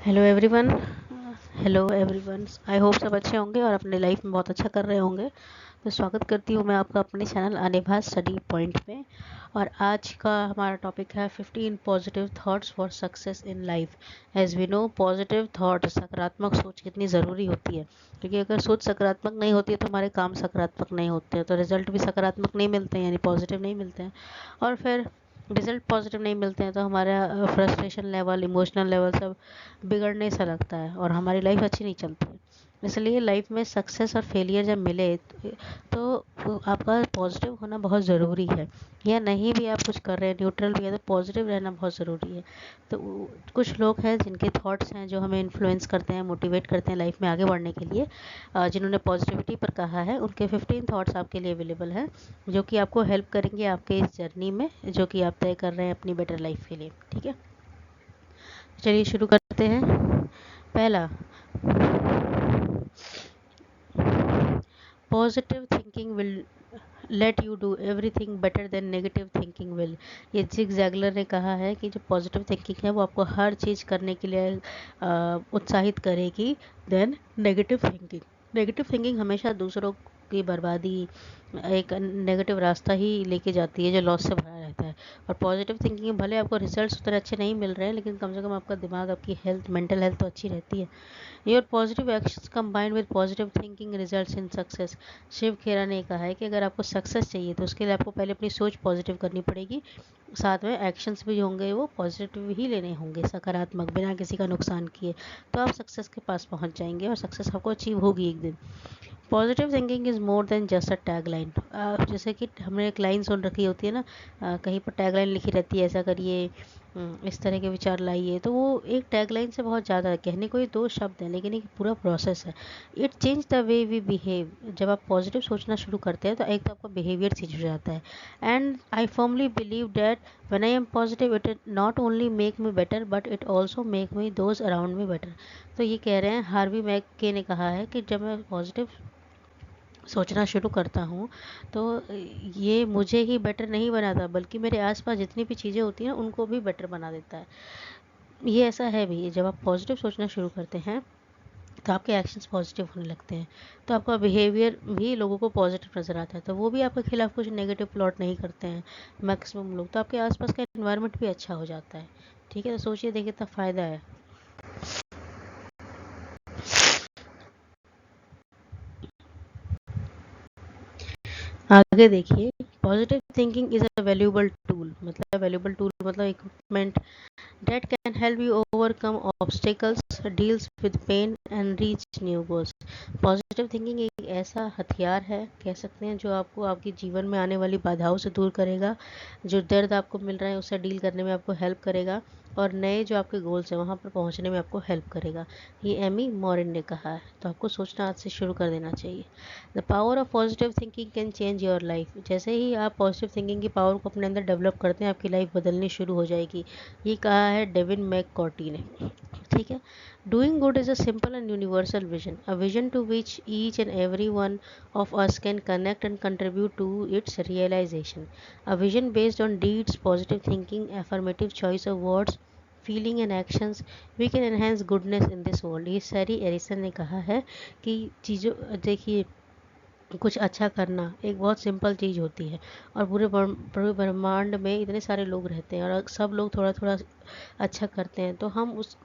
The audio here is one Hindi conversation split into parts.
Hello everyone. आई होप सब अच्छे होंगे और अपने लाइफ में बहुत अच्छा कर रहे होंगे। तो स्वागत करती हूँ मैं आपका अपने चैनल अनिभा स्टडी पॉइंट पे। और आज का हमारा टॉपिक है 15 positive thoughts for success in life. As we know, positive thought, सकारात्मक सोच कितनी ज़रूरी होती है, क्योंकि अगर सोच सकारात्मक नहीं होती है तो हमारे काम सकारात्मक नहीं होते हैं, तो रिजल्ट भी सकारात्मक नहीं मिलते हैं, यानी पॉजिटिव नहीं मिलते हैं। और फिर रिजल्ट पॉजिटिव नहीं मिलते हैं तो हमारा फ्रस्ट्रेशन लेवल, इमोशनल लेवल सब बिगड़ने सा लगता है और हमारी लाइफ अच्छी नहीं चलती है। इसलिए लाइफ में सक्सेस और फेलियर जब मिले तो आपका पॉजिटिव होना बहुत ज़रूरी है। या नहीं भी आप कुछ कर रहे हैं, न्यूट्रल भी है, तो पॉजिटिव रहना बहुत ज़रूरी है। तो कुछ लोग हैं जिनके थॉट्स हैं जो हमें इन्फ्लुएंस करते हैं, मोटिवेट करते हैं लाइफ में आगे बढ़ने के लिए। जिन्होंने पॉजिटिविटी पर कहा है, उनके 15 थॉट्स आपके लिए अवेलेबल हैं, जो कि आपको हेल्प करेंगे आपके इस जर्नी में जो कि आप तय कर रहे हैं अपनी बेटर लाइफ के लिए। ठीक है, चलिए शुरू करते हैं। पहला, positive thinking will let you do everything better than negative thinking will. ये जिग जैगलर ने कहा है कि जो पॉजिटिव थिंकिंग है वो आपको हर चीज़ करने के लिए उत्साहित करेगी than negative thinking. Negative thinking हमेशा दूसरों की बर्बादी, एक नेगेटिव रास्ता ही लेके जाती है जो लॉस से भरा रहता है। और पॉजिटिव थिंकिंग भले आपको रिजल्ट्स उतने अच्छे नहीं मिल रहे हैं, लेकिन कम से कम आपका दिमाग, आपकी हेल्थ, मेंटल हेल्थ तो अच्छी रहती है। Your positive actions combined with positive thinking results in success. Shiv Khera ने कहा है कि अगर आपको सक्सेस चाहिए तो उसके लिए आपको पहले अपनी सोच पॉजिटिव करनी पड़ेगी, साथ में एक्शंस भी होंगे वो पॉजिटिव ही लेने होंगे, सकारात्मक, बिना किसी का नुकसान किए। तो आप सक्सेस के पास पहुंच जाएंगे और सक्सेस आपको अचीव होगी एक दिन। Positive thinking is more than just a tag line. जैसे कि हमने एक लाइन सुन रखी होती है ना, कहीं पर टैग लाइन लिखी रहती है, ऐसा करिए, इस तरह के विचार लाइए, तो वो एक टैग लाइन से बहुत ज़्यादा है। कहने को ये दो शब्द हैं लेकिन एक पूरा प्रोसेस है। It change the way we behave. जब आप पॉजिटिव सोचना शुरू करते हैं तो एक तो आपका बिहेवियर चेंज हो जाता है। And I firmly believe that when I am positive it not only make me better but it also make me those around me better. तो ये कह रहे हैं, हार्वी मैक ने कहा है कि जब मैं पॉजिटिव सोचना शुरू करता हूँ तो ये मुझे ही बेटर नहीं बनाता, बल्कि मेरे आसपास जितनी भी चीज़ें होती हैं उनको भी बेटर बना देता है। ये ऐसा है भी, जब आप पॉजिटिव सोचना शुरू करते हैं तो आपके एक्शंस पॉजिटिव होने लगते हैं, तो आपका बिहेवियर भी लोगों को पॉजिटिव नज़र आता है, तो वो भी आपके खिलाफ कुछ नेगेटिव प्लॉट नहीं करते हैं मैक्सिमम लोग। तो आपके आसपास का एनवायरनमेंट भी अच्छा हो जाता है। ठीक है, तो सोचिए, देखिए कितना फ़ायदा है। आगे देखिए, positive thinking is a valuable tool. मतलब वैल्यूबल टूल मतलब equipment that can help you overcome obstacles, deals with pain and reach new goals। Positive thinking एक ऐसा हथियार है, कह सकते हैं, जो आपको आपके जीवन में आने वाली बाधाओं से दूर करेगा, जो दर्द आपको मिल रहा है उससे डील करने में आपको हेल्प करेगा, और नए जो आपके गोल्स हैं वहाँ पर पहुँचने में आपको हेल्प करेगा। ये एमी मॉरिन ने कहा है, तो आपको सोचना आज से शुरू कर देना चाहिए। The power of positive thinking can change your life. जैसे ही आप पॉजिटिव थिंकिंग की पावर को अपने अंदर डेवलप करते हैं, आपकी लाइफ बदलनी शुरू हो जाएगी। ये कहा है डेविन मैककॉर्टी ने। ठीक है, doing good is a simple and universal vision, a vision to which each and every one of us can connect and contribute to its realization. A vision based on deeds, positive thinking, affirmative choice of words, feeling and actions, we can enhance goodness in this world। ये सैरी एरिसन ने कहा है कि चीज़ों, देखिए, कुछ अच्छा करना एक बहुत सिंपल चीज़ होती है, और पूरे ब्रह्मांड में इतने सारे लोग रहते हैं और सब लोग थोड़ा थोड़ा अच्छा करते हैं, तो हम उस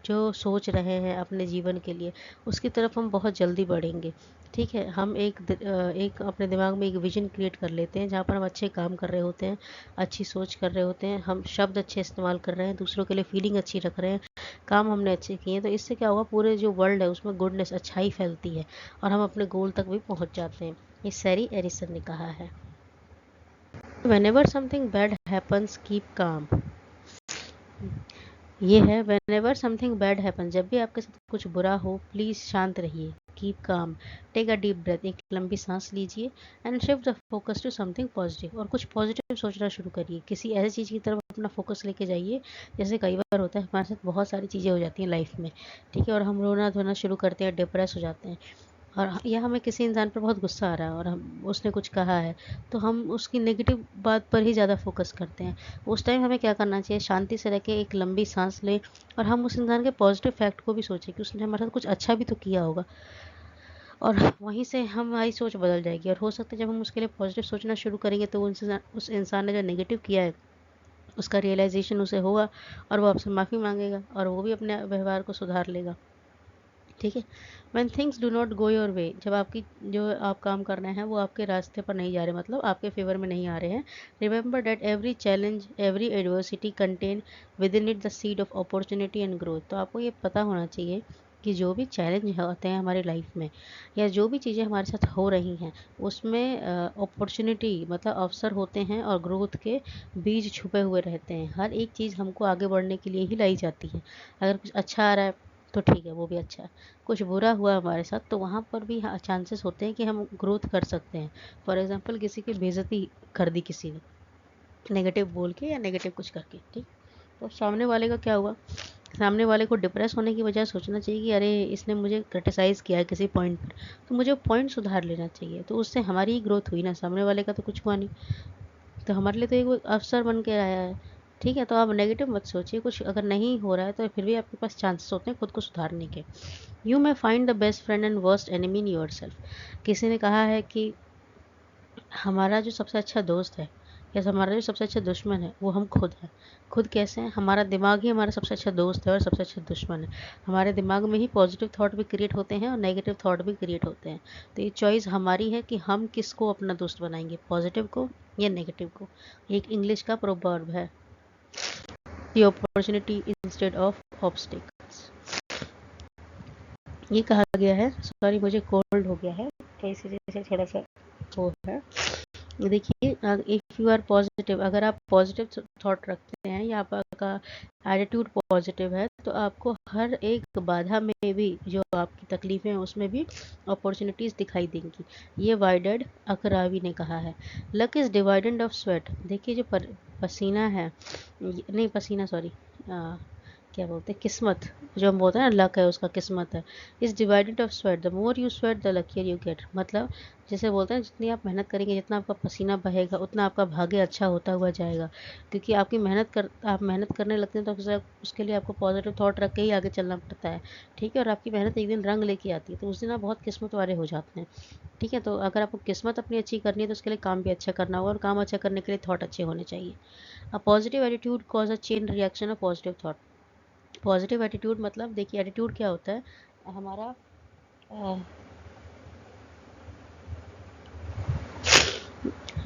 जो सोच रहे हैं अपने जीवन के लिए उसकी तरफ हम बहुत जल्दी बढ़ेंगे। ठीक है, हम एक अपने दिमाग में एक विजन क्रिएट कर लेते हैं जहाँ पर हम अच्छे काम कर रहे होते हैं, अच्छी सोच कर रहे होते हैं, हम शब्द अच्छे इस्तेमाल कर रहे हैं, दूसरों के लिए फीलिंग अच्छी रख रहे हैं, काम हमने अच्छे किए हैं, तो इससे क्या होगा, पूरे जो वर्ल्ड है उसमें गुडनेस, अच्छाई फैलती है और हम अपने गोल तक भी पहुंच जाते हैं। ये सैरी एरिसन ने कहा है। Whenever something bad happens, keep calm। ये है, whenever something bad happens, जब भी आपके साथ कुछ बुरा हो, प्लीज़ शांत रहिए, keep calm, take a deep breath, एक लंबी सांस लीजिए, and shift the focus to something positive, और कुछ पॉजिटिव सोचना शुरू करिए, किसी ऐसी चीज़ की तरफ अपना फोकस लेके जाइए। जैसे कई बार होता है हमारे साथ बहुत सारी चीज़ें हो जाती हैं लाइफ में, ठीक है, और हम रोना धोना शुरू करते हैं, डिप्रेस हो जाते हैं। और या हमें किसी इंसान पर बहुत गुस्सा आ रहा है और हम उसने कुछ कहा है, तो हम उसकी नेगेटिव बात पर ही ज़्यादा फोकस करते हैं। उस टाइम हमें क्या करना चाहिए, शांति से रह के एक लंबी सांस लें और हम उस इंसान के पॉजिटिव फैक्ट को भी सोचें कि उसने हमारे साथ कुछ अच्छा भी तो किया होगा, और वहीं से हमारी सोच बदल जाएगी। और हो सकता है जब हम उसके लिए पॉजिटिव सोचना शुरू करेंगे तो उस इंसान ने जो नेगेटिव किया है उसका रियलाइजेशन उसे होगा और वो आपसे माफ़ी मांगेगा और वो भी अपने व्यवहार को सुधार लेगा। ठीक है। When things do not go your way, जब आपकी जो आप काम कर रहे हैं वो आपके रास्ते पर नहीं जा रहे, मतलब आपके फेवर में नहीं आ रहे हैं, remember that every challenge, every adversity contain with in it the seed of opportunity and growth. तो आपको ये पता होना चाहिए कि जो भी चैलेंज होते हैं हमारी लाइफ में या जो भी चीज़ें हमारे साथ हो रही हैं उसमें अपॉर्चुनिटी मतलब अवसर होते हैं और ग्रोथ के बीज छुपे हुए रहते हैं। हर एक चीज़ हमको आगे बढ़ने के लिए ही लाई जाती है। अगर कुछ अच्छा आ रहा है तो ठीक है, वो भी अच्छा है। कुछ बुरा हुआ हमारे साथ तो वहाँ पर भी चांसेस होते हैं कि हम ग्रोथ कर सकते हैं। फॉर एग्जांपल किसी की बेइज्जती कर दी किसी ने, नेगेटिव बोल के या नेगेटिव कुछ करके, ठीक। तो सामने वाले का क्या हुआ, सामने वाले को डिप्रेस होने की बजाय सोचना चाहिए कि अरे इसने मुझे क्रिटिसाइज़ किया है किसी पॉइंट पर, तो मुझे पॉइंट सुधार लेना चाहिए। तो उससे हमारी ही ग्रोथ हुई ना, सामने वाले का तो कुछ हुआ नहीं। तो हमारे लिए तो एक अवसर बन के आया है। ठीक है, तो आप नेगेटिव मत सोचिए। कुछ अगर नहीं हो रहा है तो फिर भी आपके पास चांसेस होते हैं खुद को सुधारने के। You may find the best friend and worst enemy in your self. किसी ने कहा है कि हमारा जो सबसे अच्छा दोस्त है या हमारा जो सबसे अच्छा दुश्मन है वो हम खुद हैं। खुद कैसे हैं, हमारा दिमाग ही हमारा सबसे अच्छा दोस्त है और सबसे अच्छा दुश्मन है। हमारे दिमाग में ही पॉजिटिव थॉट भी क्रिएट होते हैं और नेगेटिव थॉट भी क्रिएट होते हैं। तो ये चॉइस हमारी है कि हम किसको अपना दोस्त बनाएंगे, पॉजिटिव को या नेगेटिव को। एक इंग्लिश का प्रोवर्ब है, the opportunity instead of obstacles. ये कहा गया है, सॉरी मुझे कोल्ड हो गया है तो इस वजह से थोड़ा सा वो है। देखिए, इफ़ यू आर पॉजिटिव, अगर आप पॉजिटिव थॉट रखते हैं या आपका एटीट्यूड पॉजिटिव है तो आपको हर एक बाधा में भी, जो आपकी तकलीफें हैं उसमें भी अपॉर्चुनिटीज़ दिखाई देंगी। ये वाइडेड अकरावी ने कहा है। Luck is divided of sweat. देखिए जो पसीना है, नहीं पसीना सॉरी, क्या बोलते हैं, किस्मत, जो हम बोलते हैं ना लक है उसका किस्मत है। Is divided of sweat, the more you sweat the luckier you get. मतलब जैसे बोलते हैं जितनी आप मेहनत करेंगे, जितना आपका पसीना बहेगा उतना आपका भाग्य अच्छा होता हुआ जाएगा। क्योंकि आपकी आप मेहनत करने लगते हैं तो उसके लिए आपको पॉजिटिव थॉट रख के ही आगे चलना पड़ता है। ठीक है, और आपकी मेहनत एक दिन रंग लेके आती है तो उस दिन आप बहुत किस्मत वाले हो जाते हैं। ठीक है, तो अगर आपको किस्मत अपनी अच्छी करनी है तो उसके लिए काम भी अच्छा करना होगा और काम अच्छा करने के लिए थॉट अच्छे होने चाहिए। A positive attitude cause a chain reaction of positive thought. Positive attitude मतलब, देखिए एटीट्यूड क्या होता है हमारा,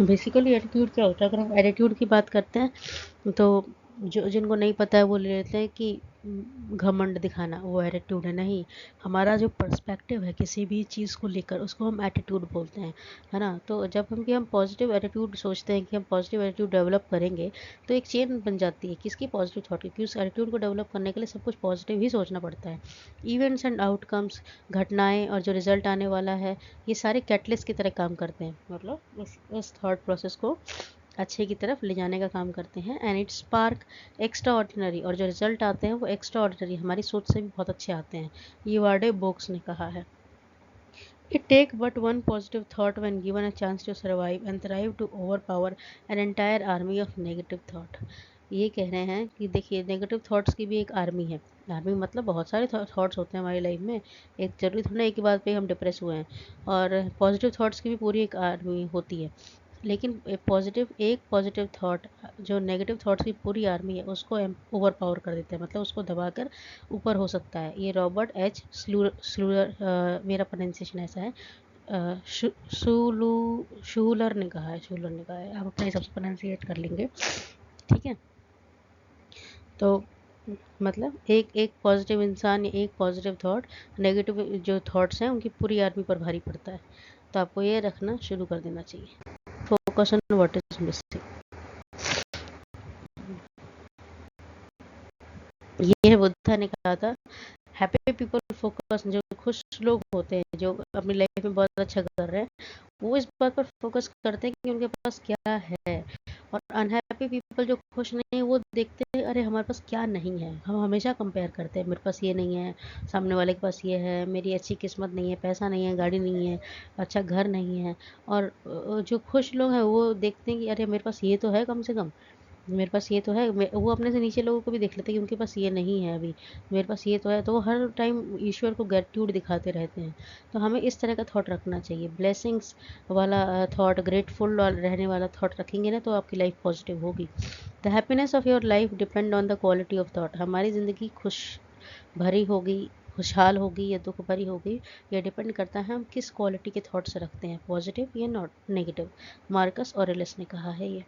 बेसिकली एटीट्यूड क्या होता है, अगर हम एटीट्यूड की बात करते हैं तो जो जिनको नहीं पता है वो ले लेते हैं कि घमंड दिखाना वो एटीट्यूड है। नहीं, हमारा जो पर्सपेक्टिव है किसी भी चीज़ को लेकर उसको हम एटीट्यूड बोलते हैं, है ना। तो जब हम पॉजिटिव एटीट्यूड सोचते हैं कि हम पॉजिटिव एटीट्यूड डेवलप करेंगे तो एक चेन बन जाती है किसकी, पॉजिटिव थॉट की। क्योंकि उस एटीट्यूड को डेवलप करने के लिए सब कुछ पॉजिटिव ही सोचना पड़ता है। इवेंट्स एंड आउटकम्स, घटनाएं और जो रिजल्ट आने वाला है, ये सारे कैटलिस्ट की तरह काम करते हैं, मतलब इस थॉट प्रोसेस को अच्छे की तरफ ले जाने का काम करते हैं। And it spark extra ordinary, और जो रिजल्ट आते हैं वो एक्स्ट्रा ऑर्डिनरी हमारी सोच से भी बहुत अच्छे आते हैं। ये वार्डे बोक्स ने कहा है। It take but one positive thought when given a chance to survive and thrive to overpower an entire army of negative thought. ये कह रहे हैं कि देखिए नेगेटिव थॉट्स की भी एक आर्मी है। आर्मी मतलब बहुत सारे थॉट्स होते हैं हमारी लाइफ में, एक जरूरी थोड़ा एक ही बात पे हम डिप्रेस हुए हैं। और पॉजिटिव थॉट्स की भी पूरी एक आर्मी होती है। लेकिन एक पॉजिटिव थॉट जो नेगेटिव थॉट्स की पूरी आर्मी है उसको ओवर पावर कर देते हैं, मतलब उसको दबाकर ऊपर हो सकता है। ये रॉबर्ट एच स्लूलर, मेरा प्रोनाउंसिएशन ऐसा है, शूलर ने कहा है, शूलर ने कहा है, आप अपने हिसाब से प्रोनाउंसिएट कर लेंगे। ठीक है, तो मतलब एक एक पॉजिटिव इंसान या एक पॉजिटिव थॉट नेगेटिव जो थॉट्स हैं उनकी पूरी आर्मी पर भारी पड़ता है। तो आपको ये रखना शुरू कर देना चाहिए, focus on what is missing. ये बुद्धा ने कहा था, हैप्पी पीपल फोकस, जो खुश लोग होते हैं जो अपनी लाइफ में बहुत अच्छा कर रहे हैं वो इस बात पर फोकस करते हैं कि उनके पास क्या है और अनहैप्पी पीपल जो खुश नहीं है वो देखते हैं अरे हमारे पास क्या नहीं है, हम हमेशा कंपेयर करते हैं मेरे पास ये नहीं है, सामने वाले के पास ये है, मेरी अच्छी किस्मत नहीं है, पैसा नहीं है, गाड़ी नहीं है, अच्छा घर नहीं है। और जो खुश लोग हैं वो देखते हैं कि अरे मेरे पास ये तो है, कम से कम मेरे पास ये तो है। वो अपने से नीचे लोगों को भी देख लेते हैं कि उनके पास ये नहीं है अभी, मेरे पास ये तो है, तो वो हर टाइम ईश्वर को ग्रेटिट्यूड दिखाते रहते हैं। तो हमें इस तरह का थॉट रखना चाहिए, ब्लेसिंग्स वाला थॉट, ग्रेटफुल रहने वाला थॉट रखेंगे ना तो आपकी लाइफ पॉजिटिव होगी। The happiness of your life depend on the quality of thought. हमारी ज़िंदगी खुश भरी होगी, खुशहाल होगी या दुख भरी होगी, ये डिपेंड करता है हम किस क्वालिटी के थॉट्स रखते हैं, पॉजिटिव या नॉट नेगेटिव। मार्कस ऑरेलियस ने कहा है ये।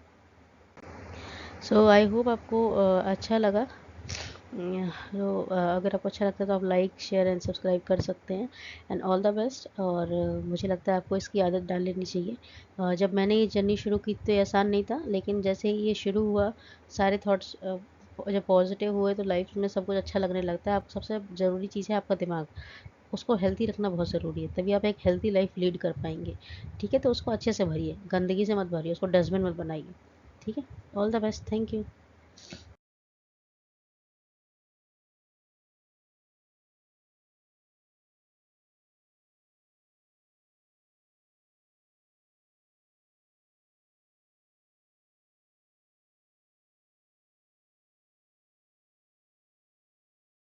सो आई होप आपको अच्छा लगा। तो अगर आपको अच्छा लगता है तो आप लाइक शेयर एंड सब्सक्राइब कर सकते हैं। And all the best. और मुझे लगता है आपको इसकी आदत डाल लेनी चाहिए। जब मैंने ये जर्नी शुरू की तो ये आसान नहीं था, लेकिन जैसे ही ये शुरू हुआ, सारे थॉट्स जब पॉजिटिव हुए तो लाइफ में सब कुछ अच्छा लगने लगता है। आप सबसे ज़रूरी चीज़ है आपका दिमाग, उसको हेल्थी रखना बहुत ज़रूरी है, तभी आप एक हेल्थी लाइफ लीड कर पाएंगे। ठीक है, तो उसको अच्छे से भरिए, गंदगी से मत भरिए, उसको डस्टबिन मत बनाइए। ठीक है, all the best, thank you.